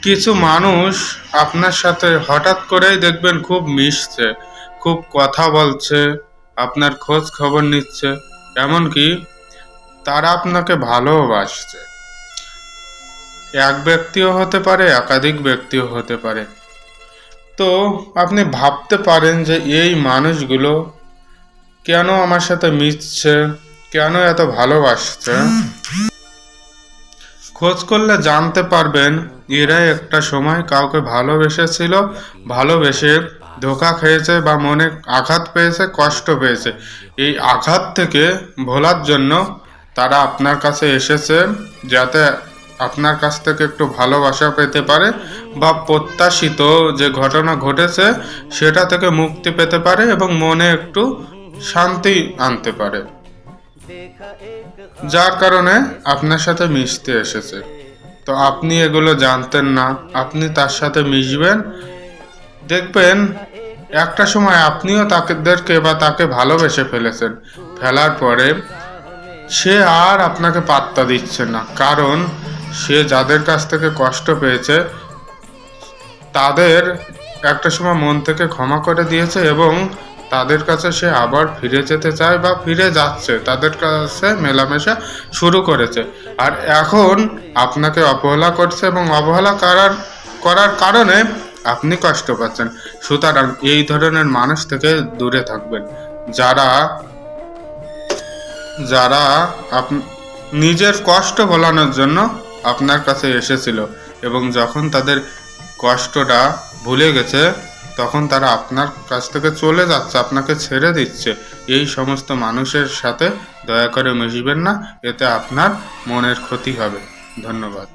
কিছু মানুষ আপনার সাথে হঠাৎ করেই দেখবেন খুব মিশছে, খুব কথা বলছে, আপনার খোঁজ খবর নিচ্ছে, এমনকি তারা আপনাকে ভালোবাসছে। এক ব্যক্তিও হতে পারে, একাধিক ব্যক্তিও হতে পারে। তো আপনি ভাবতে পারেন যে এই মানুষগুলো কেন আমার সাথে মিশছে, কেন এত ভালোবাসছে। খোঁজ করলে জানতে পারবেন এরা একটা সময় কাউকে ভালোবেসেছিল, ভালোবেসে ধোঁকা খেয়েছে বা মনে আঘাত পেয়েছে, কষ্ট পেয়েছে। এই আঘাত থেকে ভোলার জন্য তারা আপনার কাছে এসেছে, যাতে আপনার কাছ থেকে একটু ভালোবাসা পেতে পারে বা প্রত্যাশিত যে ঘটনা ঘটেছে সেটা থেকে মুক্তি পেতে পারে এবং মনে একটু শান্তি আনতে পারে, যার কারণে আপনার সাথে মিশতে এসেছে। তো আপনি এগুলো জানতেন না, আপনি তার সাথে মিশবেন, দেখবেন একটা সময় আপনিও তাদেরকে বা তাকে ভালোবেসে ফেলেছেন। ফেলার পরে সে আর আপনাকে পাত্তা দিচ্ছে না, কারণ সে যাদের কাছ থেকে কষ্ট পেয়েছে তাদের একটা সময় মন থেকে ক্ষমা করে দিয়েছে এবং তাদের কাছে সে আবার ফিরে যেতে চায় বা ফিরে যাচ্ছে, তাদের কাছে মেলামেশা শুরু করেছে। আর এখন আপনাকে অবহেলা করছে এবং অবহেলা করার কারণে আপনি কষ্ট পাচ্ছেন। সুতরাং এই ধরনের মানুষ থেকে দূরে থাকবেন, যারা যারা নিজের কষ্ট ভোলানোর জন্য আপনার কাছে এসেছিল এবং যখন তাদের কষ্টটা ভুলে গেছে তখন তারা আপনার কাছ থেকে চলে যাচ্ছে, আপনাকে ছেড়ে দিচ্ছে। এই সমস্ত মানুষের সাথে দয়া করে মিশবেন না, এতে আপনার মনের ক্ষতি হবে। ধন্যবাদ।